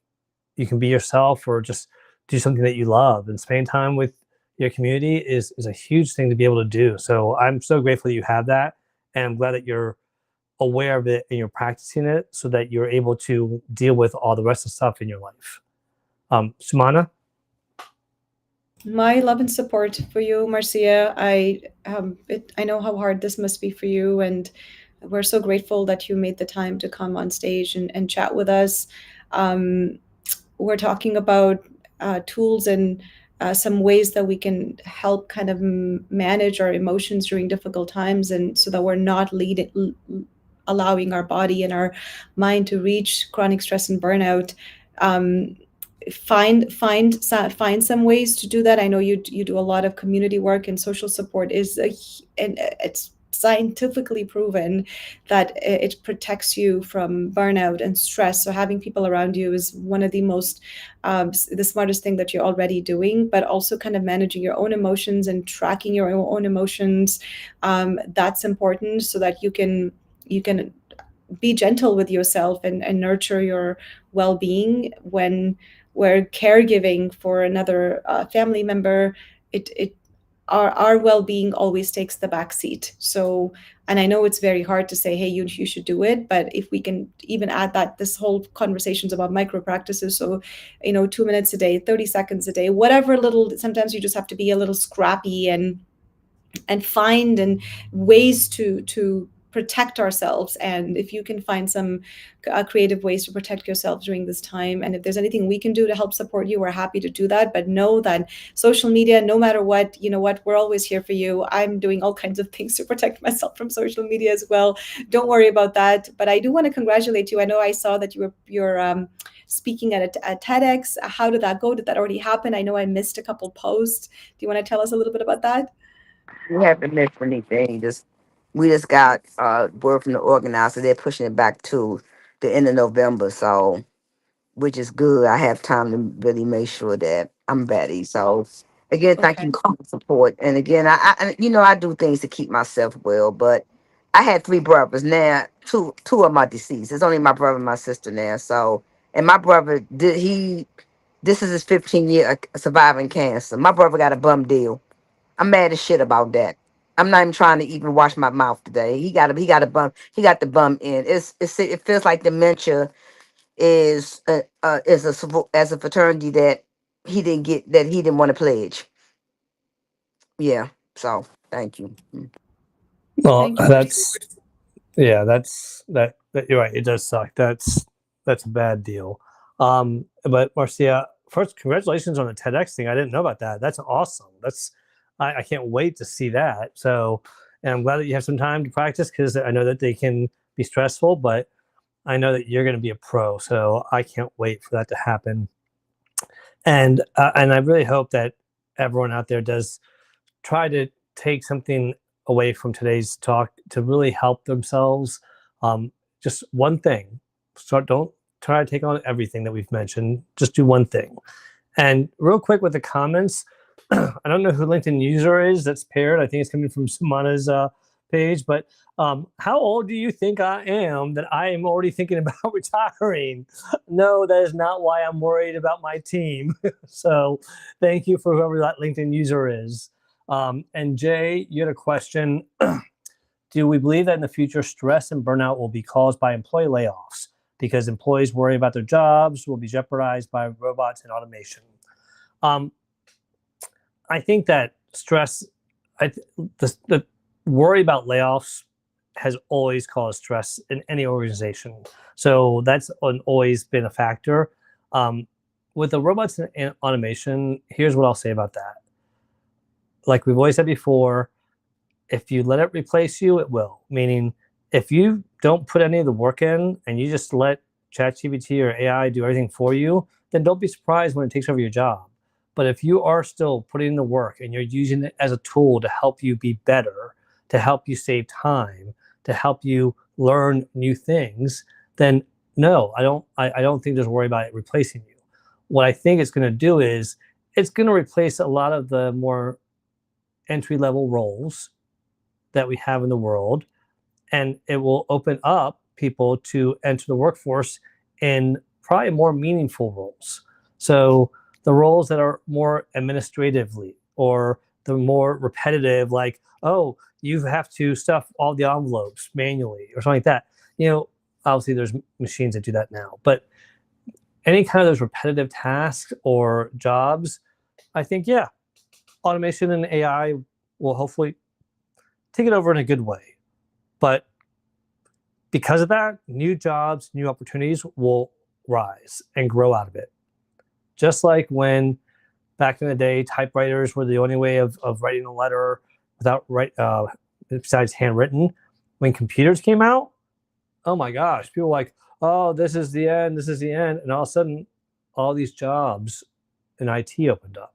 you can be yourself or just do something that you love. And spending time with your community is a huge thing to be able to do. So I'm so grateful that you have that, and I'm glad that you're aware of it and you're practicing it so that you're able to deal with all the rest of the stuff in your life. Sumana? My love and support for you, Marcia. I know how hard this must be for you, and we're so grateful that you made the time to come on stage and chat with us. We're talking about tools and some ways that we can help kind of manage our emotions during difficult times, and so that we're not allowing our body and our mind to reach chronic stress and burnout. Find some ways to do that. I know you do a lot of community work, and social support and it's scientifically proven that it protects you from burnout and stress. So having people around you is one of the smartest thing that you're already doing, but also kind of managing your own emotions and tracking your own emotions. That's important so that you can be gentle with yourself and nurture your well-being when we're caregiving for another family member. Our well-being always takes the back seat. So, and I know it's very hard to say, hey, you should do it, but if we can even add that, this whole conversation's about micro practices. So 2 minutes a day, 30 seconds a day, whatever little, sometimes you just have to be a little scrappy and find and ways to protect ourselves. And if you can find some creative ways to protect yourself during this time, and if there's anything we can do to help support you, we're happy to do that. But know that social media, no matter what, you know what, we're always here for you. I'm doing all kinds of things to protect myself from social media as well. Don't worry about that. But I do want to congratulate you. I know I saw that you're speaking at a TEDx. How did that go? Did that already happen? I know I missed a couple posts. Do you want to tell us a little bit about that? We haven't missed anything. We just got word from the organizer. They're pushing it back to the end of November, so which is good. I have time to really make sure that I'm ready. So again, thank Okay. you for the support. And again, I do things to keep myself well, but I had three brothers. Now two of them are deceased. It's only my brother and my sister now. So, and my brother this is his 15-year surviving cancer. My brother got a bum deal. I'm mad as shit about that. I'm not even trying to even wash my mouth today. He got the bum in. It feels like dementia as a fraternity that he didn't want to pledge. Yeah. So thank you. Well, Thank you. that you're right. It does suck. That's a bad deal. But Marcia, first, congratulations on the TEDx thing. I didn't know about that. That's awesome. I can't wait to see that. So, and I'm glad that you have some time to practice, because I know that they can be stressful, but I know that you're going to be a pro. So I can't wait for that to happen. And I really hope that everyone out there does try to take something away from today's talk to really help themselves. Just one thing. Don't try to take on everything that we've mentioned. Just do one thing. And real quick with the comments, I don't know who LinkedIn user is that's paired. I think it's coming from Samana's page. But how old do you think I am that I am already thinking about retiring? No, that is not why I'm worried about my team. So thank you for whoever that LinkedIn user is. And Jay, you had a question. Do we believe that in the future, stress and burnout will be caused by employee layoffs because employees worry about their jobs will be jeopardized by robots and automation? I think that stress, the worry about layoffs has always caused stress in any organization. So that's always been a factor. With the robots and automation, here's what I'll say about that. Like we've always said before, if you let it replace you, it will. Meaning, if you don't put any of the work in and you just let ChatGPT or AI do everything for you, then don't be surprised when it takes over your job. But if you are still putting in the work and you're using it as a tool to help you be better, to help you save time, to help you learn new things, then no, I don't think there's a worry about it replacing you. What I think it's going to do is it's going to replace a lot of the more entry-level roles that we have in the world, and it will open up people to enter the workforce in probably more meaningful roles. So the roles that are more administratively or the more repetitive, like, oh, you have to stuff all the envelopes manually or something like that. Obviously there's machines that do that now, but any kind of those repetitive tasks or jobs, I think, yeah, automation and AI will hopefully take it over in a good way. But because of that, new jobs, new opportunities will rise and grow out of it. Just like when back in the day, typewriters were the only way of writing a letter besides handwritten. When computers came out, oh my gosh, people were like, oh, this is the end. And all of a sudden, all these jobs in IT opened up.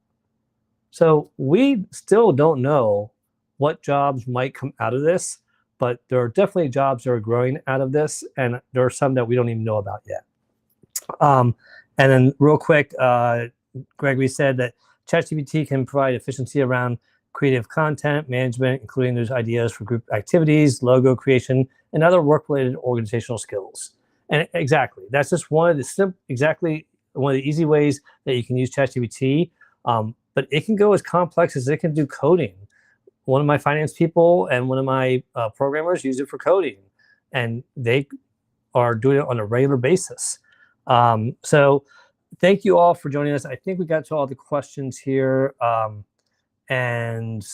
So we still don't know what jobs might come out of this, but there are definitely jobs that are growing out of this, and there are some that we don't even know about yet. And then real quick, Gregory said that ChatGPT can provide efficiency around creative content management, including those ideas for group activities, logo creation, and other work-related organizational skills. And exactly, that's just one of the easy ways that you can use ChatGPT. But it can go as complex as it can do coding. One of my finance people and one of my programmers use it for coding, and they are doing it on a regular basis. So thank you all for joining us. I think we got to all the questions here. And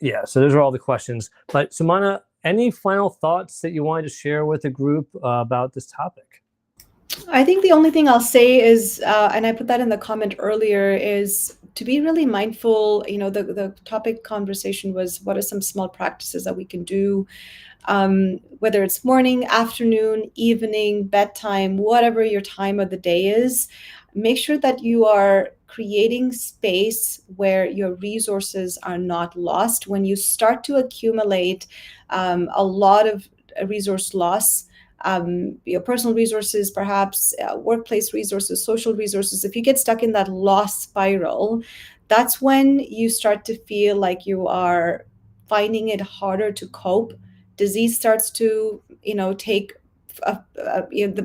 yeah, so those are all the questions. But Sumana, any final thoughts that you wanted to share with the group about this topic? I think the only thing I'll say is, and I put that in the comment earlier, is to be really mindful. The topic conversation was, what are some small practices that we can do, whether it's morning, afternoon, evening, bedtime, whatever your time of the day is. Make sure that you are creating space where your resources are not lost. When you start to accumulate a lot of resource loss, your personal resources, perhaps workplace resources, social resources, if you get stuck in that loss spiral, that's when you start to feel like you are finding it harder to cope. Disease starts to, take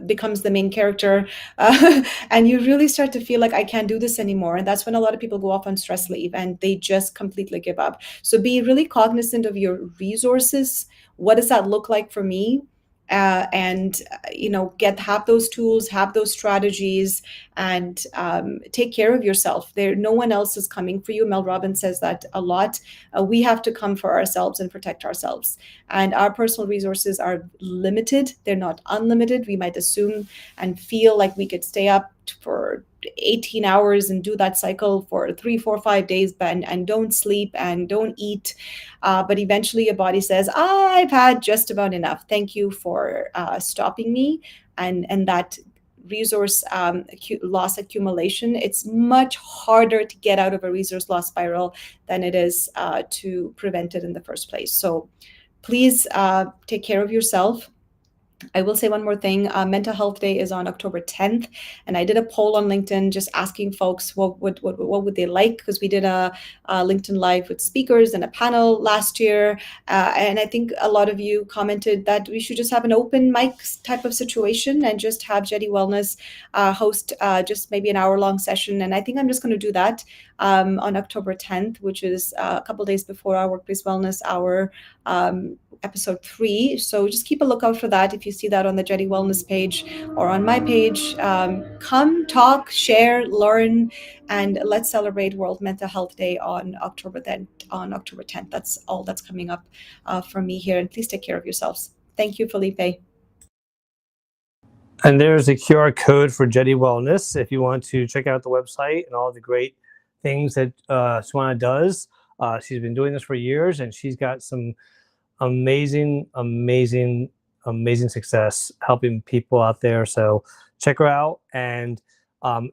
becomes the main character, and you really start to feel like, I can't do this anymore. And that's when a lot of people go off on stress leave and they just completely give up. So be really cognizant of your resources. What does that look like for me? And have those tools, have those strategies, and take care of yourself. No one else is coming for you. Mel Robbins says that a lot. We have to come for ourselves and protect ourselves. And our personal resources are limited. They're not unlimited. We might assume and feel like we could stay up for 18 hours and do that cycle for 3, 4, 5 days, and don't sleep and don't eat. But eventually your body says, I've had just about enough. Thank you for stopping me. And that resource loss accumulation, it's much harder to get out of a resource loss spiral than it is to prevent it in the first place. So please take care of yourself. I will say one more thing. Mental Health Day is on October 10th, and I did a poll on LinkedIn just asking folks what would they like, because we did a LinkedIn Live with speakers and a panel last year, and I think a lot of you commented that we should just have an open mic type of situation and just have Jetty Wellness host just maybe an hour-long session, and I think I'm just going to do that on October 10th, which is a couple days before our Workplace Wellness Hour episode 3. So just keep a lookout for that. If you see that on the Jetty Wellness page or on my page, come talk, share, learn, and let's celebrate World Mental Health Day on October 10th. That's all that's coming up from me here. And please take care of yourselves. Thank you, Felipe. And there's a QR code for Jetty Wellness if you want to check out the website and all the great things that Swana does. She's been doing this for years, and she's got some amazing success helping people out there. So check her out. And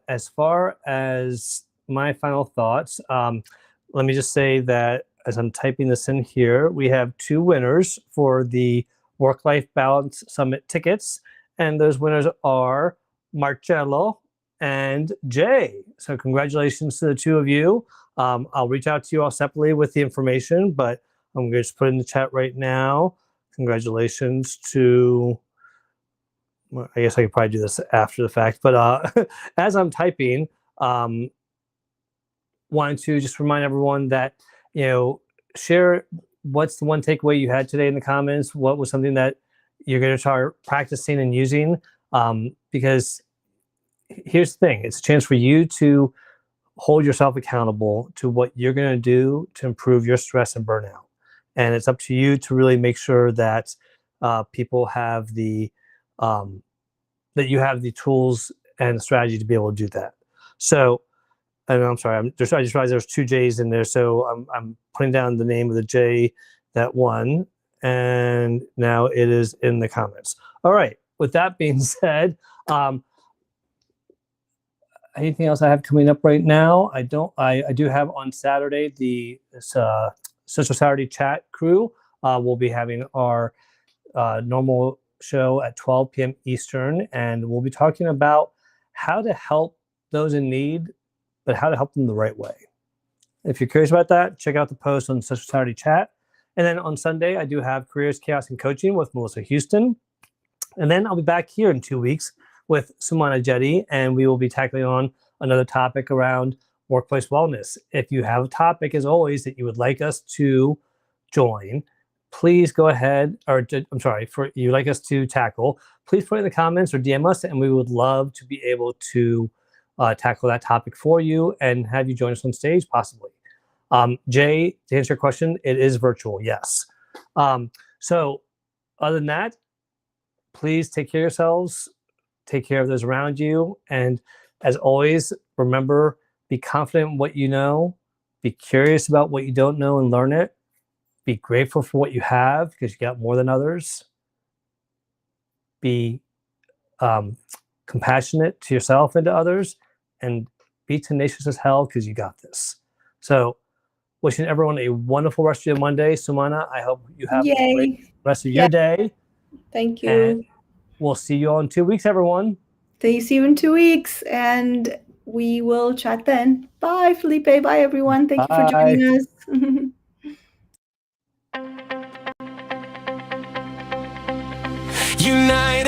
as far as my final thoughts, let me just say that as I'm typing this in here, we have 2 winners for the Work-Life Balance Summit tickets. And those winners are Marcello and Jay. So congratulations to the 2 of you. I'll reach out to you all separately with the information, but I'm going to just put it in the chat right now. Congratulations to, well, I guess I could probably do this after the fact, but as I'm typing, wanted to just remind everyone that, share what's the one takeaway you had today in the comments. What was something that you're going to start practicing and using? Because here's the thing, it's a chance for you to hold yourself accountable to what you're going to do to improve your stress and burnout. And it's up to you to really make sure that people have that you have the tools and the strategy to be able to do that. So, and I'm sorry, I just realized there's 2 J's in there. So I'm putting down the name of the J that won, and now it is in the comments. All right. With that being said, anything else I have coming up right now? I do have on Saturday the Social Saturday Chat crew. We'll be having our normal show at 12 p.m. Eastern, and we'll be talking about how to help those in need, but how to help them the right way. If you're curious about that, check out the post on Social Saturday Chat. And then on Sunday, I do have Careers, Chaos, and Coaching with Melissa Houston. And then I'll be back here in 2 weeks with Sumana Jetty, and we will be tackling on another topic around workplace wellness. If you have a topic, as always, that you would like us to join, please go ahead, or I'm sorry, for you like us to tackle, please put it in the comments or DM us, and we would love to be able to tackle that topic for you and have you join us on stage, possibly. Jay, to answer your question, it is virtual, yes. So, other than that, please take care of yourselves, take care of those around you, and as always, remember, be confident in what you know, be curious about what you don't know and learn it, be grateful for what you have because you got more than others, be compassionate to yourself and to others, and be tenacious as hell because you got this. So, wishing everyone a wonderful rest of your Monday. Sumana, I hope you have a great Yay. rest of Yeah. your day. Thank you. And we'll see you all in 2 weeks, everyone. See you in 2 weeks, and we will chat then. Bye, Felipe. Bye, everyone. Thank you for joining us. Unite.